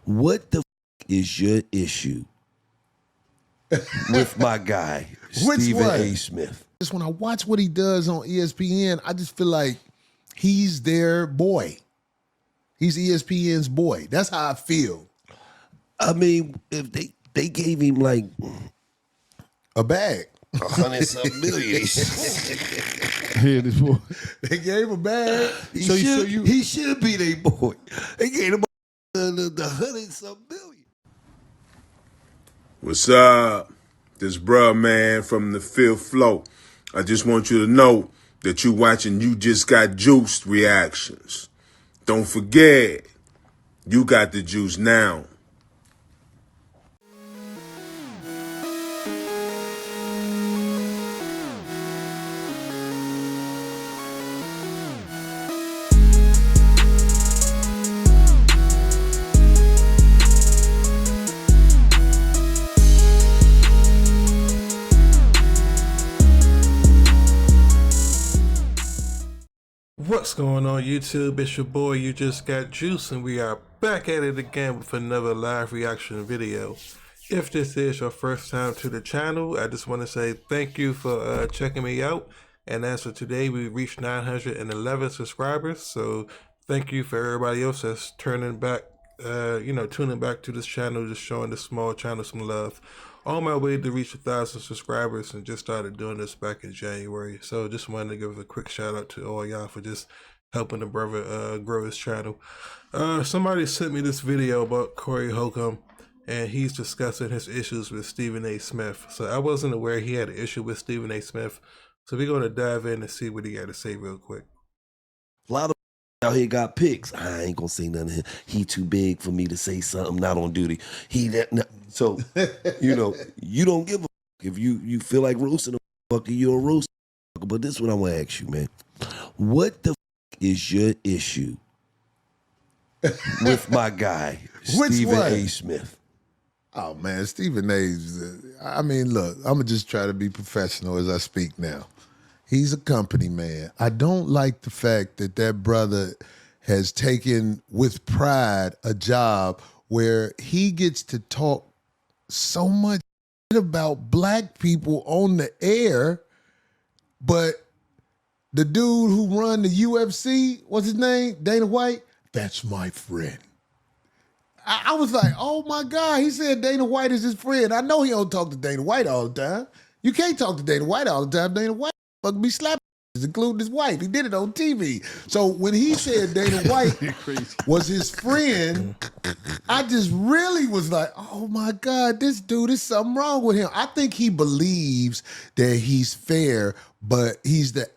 What the is your issue with my guy, Stephen A. Smith? Just when I watch what he does on ESPN, I just feel like he's their boy. He's ESPN's boy. That's how I feel. I mean, if they gave him like a bag, 100-something million. Yeah, this boy. They gave him a bag. He should be their boy. They gave him the 100-something million. What's up? This bruh, man, from the fifth floor. I just want you to know that you watching You Just Got Juiced reactions. Don't forget, you got the juice now. What's going on YouTube? It's your boy You Just Got Juice, and we are back at it again with another live reaction video. If this is your first time to the channel, I just want to say thank you for checking me out. And as for today, we reached 911 subscribers, so thank you for everybody else that's tuning back to this channel, just showing this small channel some love. On my way to reach 1,000 subscribers, and just started doing this back in January. So just wanted to give a quick shout out to all y'all for just helping the brother grow his channel. Somebody sent me this video about Corey Holcomb, and he's discussing his issues with Stephen A. Smith. So I wasn't aware he had an issue with Stephen A. Smith. So we're going to dive in and see what he got to say real quick. A lot of out here got picks. I ain't gonna say nothing. He too big for me to say something. Not on duty. So you don't give a if you feel like roasting a fucker, you're a roast. But this is what I want to ask you, man. What the is your issue with my guy, Stephen A. Smith? Oh man, Stephen A's. I mean, look, I'm gonna just try to be professional as I speak now. He's a company man. I don't like the fact that that brother has taken with pride a job where he gets to talk so much about black people on the air, but the dude who run the UFC, what's his name? Dana White? That's my friend. I was like, oh my God, he said Dana White is his friend. I know he don't talk to Dana White all the time. You can't talk to Dana White all the time. Dana White fucking be slapping, including his wife. He did it on TV. So when he said Dana White was his friend, I just really was like, oh my God, this dude, is something wrong with him. I think he believes that he's fair, but he's the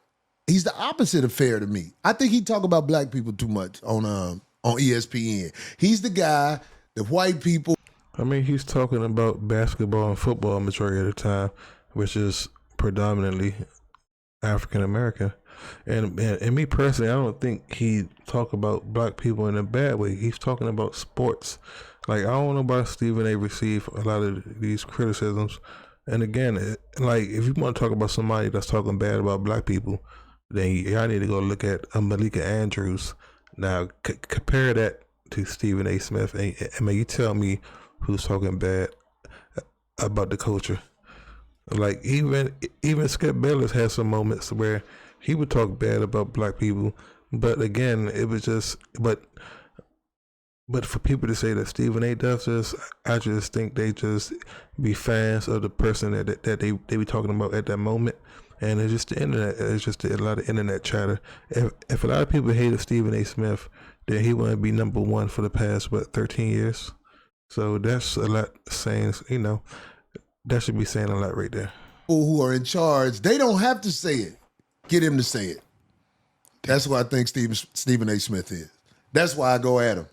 opposite of fair to me. I think he talk about black people too much on ESPN. He's the guy, the white people. I mean, he's talking about basketball and football majority of the time, which is predominantly African American, and me personally, I don't think he talk about black people in a bad way. He's talking about sports. Like, I don't know about Stephen A. receive a lot of these criticisms, and again, like, if you want to talk about somebody that's talking bad about black people, then y'all need to go look at Malika Andrews. Now compare that to Stephen A. Smith, and you tell me who's talking bad about the culture. Like, even Skip Bayless had some moments where he would talk bad about black people, but again, it was just but for people to say that Stephen A. does this, I just think they just be fans of the person that they be talking about at that moment, and it's just the internet. It's just a lot of internet chatter. If a lot of people hated Stephen A. Smith, then he wouldn't be number one for the past 13 years. So that's a lot saying, that should be saying a lot right there. People who are in charge, they don't have to say it. Get him to say it. That's what I think Stephen A. Smith is. That's why I go at him.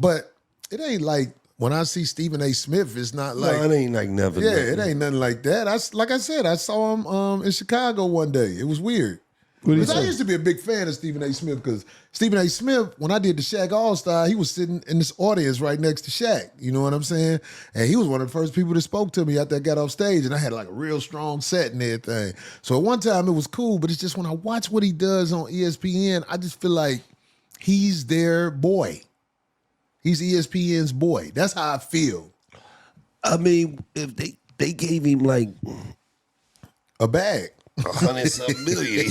But it ain't like when I see Stephen A. Smith, it's not like... No, it ain't like nothing. Yeah, it ain't nothing like that. Like I said, I saw him in Chicago one day. It was weird. Because I used to be a big fan of Stephen A. Smith, because Stephen A. Smith, when I did the Shaq All-Star, he was sitting in this audience right next to Shaq. You know what I'm saying? And he was one of the first people that spoke to me after I got off stage, and I had like a real strong set and everything. So at one time it was cool, but it's just when I watch what he does on ESPN, I just feel like he's their boy. He's ESPN's boy. That's how I feel. I mean, if they gave him like A bag. 100-something million.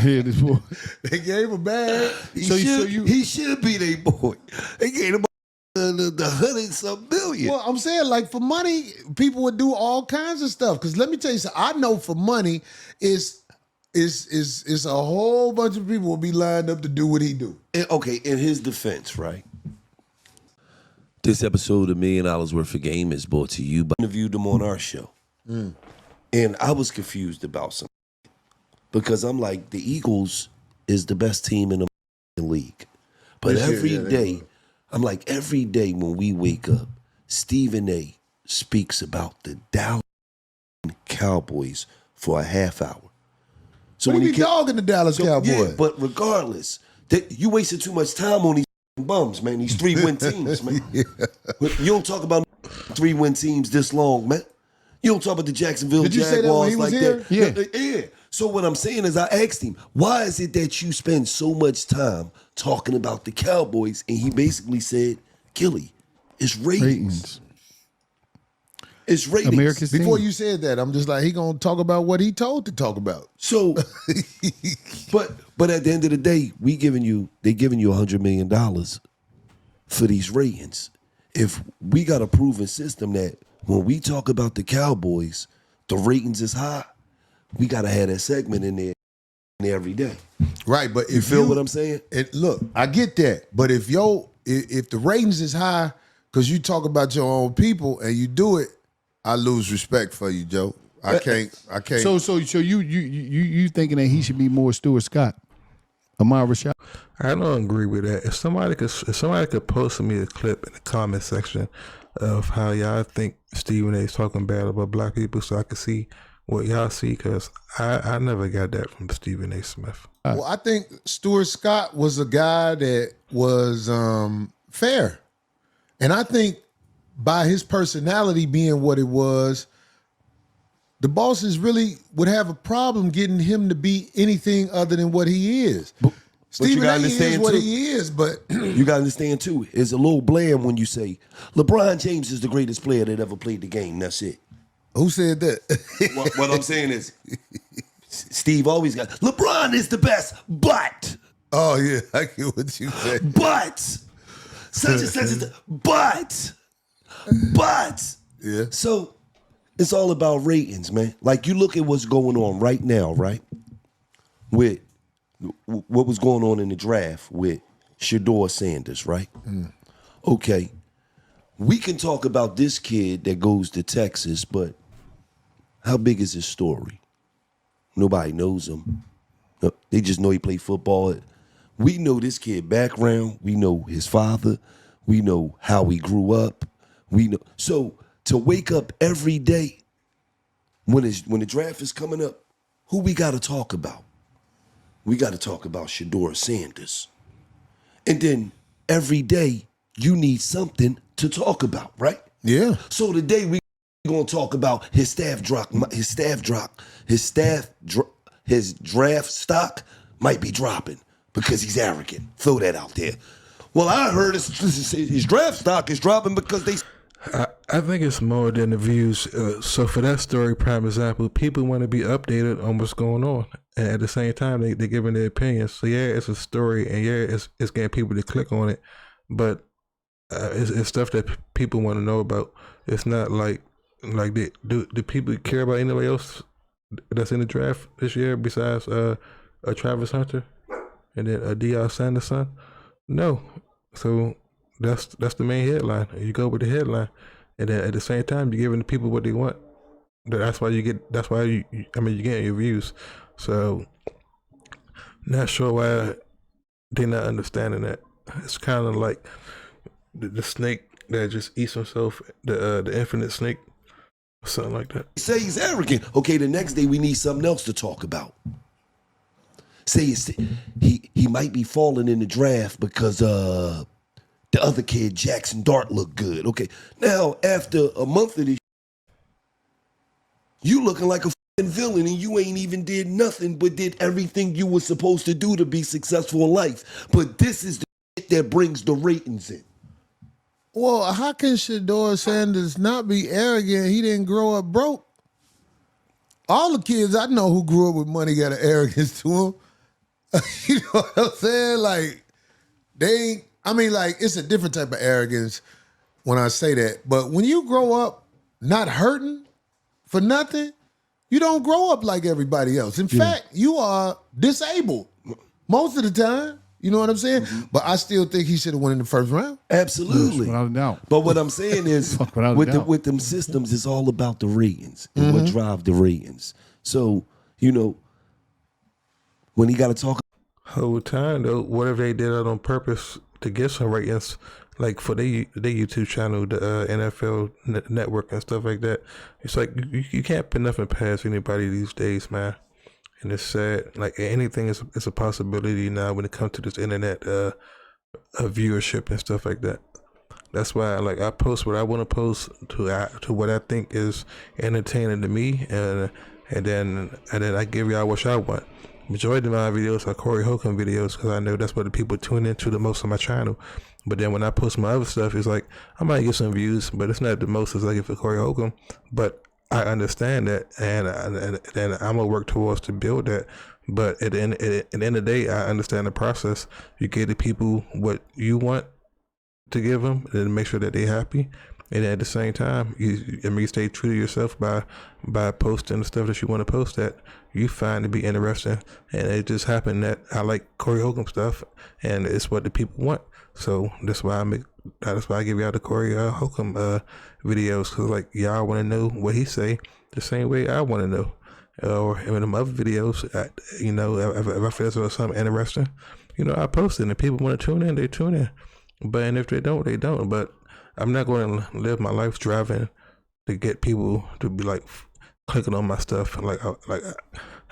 Here this boy. They gave him a bag. He should be their boy. They gave him the 100-something million. Well, I'm saying, like, for money, people would do all kinds of stuff. Because let me tell you something. I know for money, it's a whole bunch of people will be lined up to do what he do. Okay, in his defense, right? This episode of $1 Million Worth of Game is brought to you by interviewed him on our show. And I was confused about something. Because I'm like, the Eagles is the best team in the league. But every day, I'm like, every day when we wake up, Stephen A. speaks about the Dallas Cowboys for a half hour. So What when do you be dogging the Dallas Cowboys? Yeah, but regardless, you wasted too much time on these bums, man. These 3-win teams, man. You don't talk about 3-win teams this long, man. You don't talk about the Jacksonville Did you Jaguars say that when he like was that. here? Yeah. So what I'm saying is I asked him, why is it that you spend so much time talking about the Cowboys? And he basically said, Gilly, it's ratings. It's ratings. America's Before team. you said that, I'm just like, he gonna talk about what he told to talk about. So, but at the end of the day, they giving you $100 million for these ratings. If we got a proven system that when we talk about the Cowboys, the ratings is high, we gotta have that segment in there every day. Right, but You feel what I'm saying? Look, I get that, but if the ratings is high because you talk about your own people and you do it, I lose respect for you, Joe. I can't. So you thinking that he should be more Stuart Scott, Amar Rashad? I don't agree with that. If somebody could post me a clip in the comment section of how y'all think Stephen A. is talking bad about black people, so I can see what y'all see, because I never got that from Stephen A. Smith. Well, I think Stuart Scott was a guy that was fair, and I think by his personality being what it was, the bosses really would have a problem getting him to be anything other than what he is. Stephen A. is what he is, but You gotta understand too, it's a little bland when you say LeBron James is the greatest player that ever played the game. That's it. who said that? What I'm saying is, Steve always got LeBron is the best, but Oh yeah, I get what you said. such and such, but Yeah. so it's all about ratings, man. Like you look at what's going on right now, right? With what was going on in the draft with Shedeur Sanders, right? Okay, we can talk about this kid that goes to Texas, but how big is his story? Nobody knows him. They just know he played football. We know this kid background. We know his father. We know how he grew up. We know. So to wake up every day when the draft is coming up, who we got to talk about? We got to talk about Shedeur Sanders. And then every day you need something to talk about, right? Yeah. So today we going to talk about his draft stock might be dropping because he's arrogant. Throw that out there. Well, I heard his draft stock is dropping because they. I think it's more than the views. So for that story, prime example, people want to be updated on what's going on, and at the same time, they're giving their opinions. So yeah, it's a story, and yeah, it's getting people to click on it, but it's stuff that people want to know about. It's not like do people care about anybody else that's in the draft this year besides Travis Hunter and then Deion Sanders' son? No. So that's the main headline. You go with the headline, and then at the same time, you're giving the people what they want. That's why you're getting your views. So not sure why they're not understanding that. It's kind of like the snake that just eats himself, the infinite snake, or something like that. Say he's arrogant. Okay, the next day we need something else to talk about. Say he might be falling in the draft because the other kid, Jackson Dart, looked good. Okay, now after a month of this, you looking like a f***ing villain and you ain't even did nothing but did everything you were supposed to do to be successful in life. But this is the that brings the ratings in. Well, how can Shador Sanders not be arrogant? He didn't grow up broke. All the kids I know who grew up with money got an arrogance to them. You know what I'm saying? Like, it's a different type of arrogance when I say that. But when you grow up not hurting for nothing, you don't grow up like everybody else. In fact, you are disabled most of the time. You know what I'm saying? Mm-hmm. But I still think he should have won in the first round. Absolutely. Without a doubt. But what I'm saying is, with them systems, it's all about the ratings and what drive the ratings. So, when he got to talk. Whole time, though, whatever they did out on purpose to get some ratings, like for their YouTube channel, the NFL network and stuff like that, it's like you can't put nothing past anybody these days, man. And it's sad. Like anything is a possibility now when it comes to this internet viewership and stuff like that. That's why, I post what I want to post to what I think is entertaining to me, and then I give y'all what y'all want. Majority of my videos are Corey Holcomb videos because I know that's what the people tune into the most on my channel. But then when I post my other stuff, it's like I might get some views, but it's not the most as I get for Corey Holcomb. But I understand that, and I'm gonna work towards to build that. But at the end of the day, I understand the process. You give the people what you want to give them, and make sure that they're happy. And at the same time, you stay true to yourself by posting the stuff that you want to post that you find to be interesting. And it just happened that I like Corey Holcomb stuff, and it's what the people want. So that's why I give y'all the Corey Holcomb videos, because y'all want to know what he say the same way I want to know. Or in them other videos, if I feel there's something interesting, I post it, and if people want to tune in, they tune in. But and if they don't, they don't. But I'm not going to live my life driving to get people to be clicking on my stuff.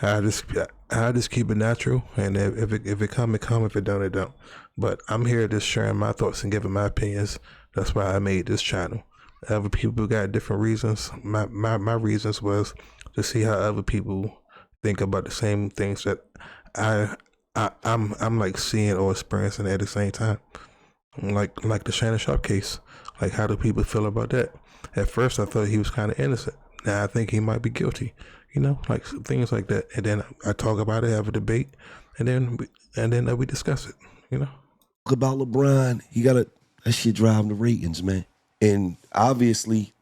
I just keep it natural, and if it come, it come. If it don't, it don't. But I'm here just sharing my thoughts and giving my opinions. That's why I made this channel. Other people got different reasons. My reasons was to see how other people think about the same things that I'm seeing or experiencing at the same time. Like the Shannon Sharp case. How do people feel about that? At first, I thought he was kind of innocent. Now I think he might be guilty. Things like that. And then I talk about it, have a debate, and then we discuss it. Talk about LeBron. That shit driving the ratings, man. And obviously,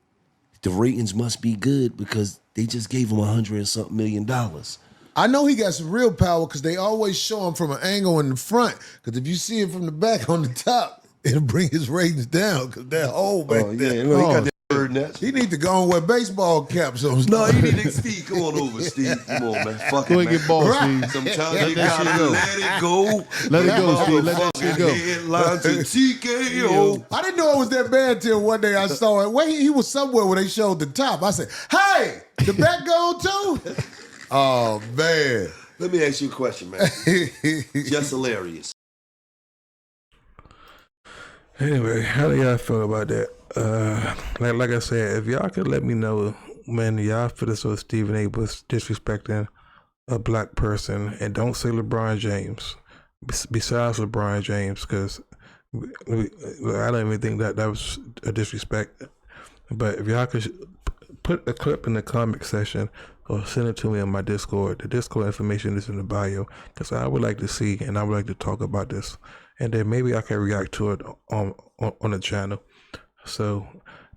the ratings must be good because they just gave him $100 and something million. I know he got some real power because they always show him from an angle in the front. Because if you see him from the back on the top, it'll bring his ratings down because that hole back there. Yeah, he got that bird nest. He need to go and wear baseball caps on. No, he need to, Steve, come on over, Steve. Come on, man. Fuck it, Go man. and get balls, Right. Steve. Sometimes you gotta let it go. Let it go, Steve. Let that shit go. Headlines and TKO. I didn't know it was that bad till one day I saw it. Wait, he was somewhere where they showed the top. I said, hey, the back go too? Oh, man. Let me ask you a question, man. Just hilarious. Anyway, how do y'all feel about that? Like I said, if y'all could let me know when y'all feel as though Stephen A. was disrespecting a black person, and don't say LeBron James, besides LeBron James, because I don't even think that was a disrespect. But if y'all could put a clip in the comment section or send it to me on my Discord. The Discord information is in the bio, because I would like to see and I would like to talk about this. And then maybe I can react to it on the channel. So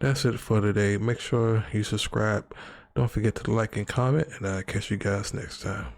that's it for today. Make sure you subscribe. Don't forget to like and comment, and I'll catch you guys next time.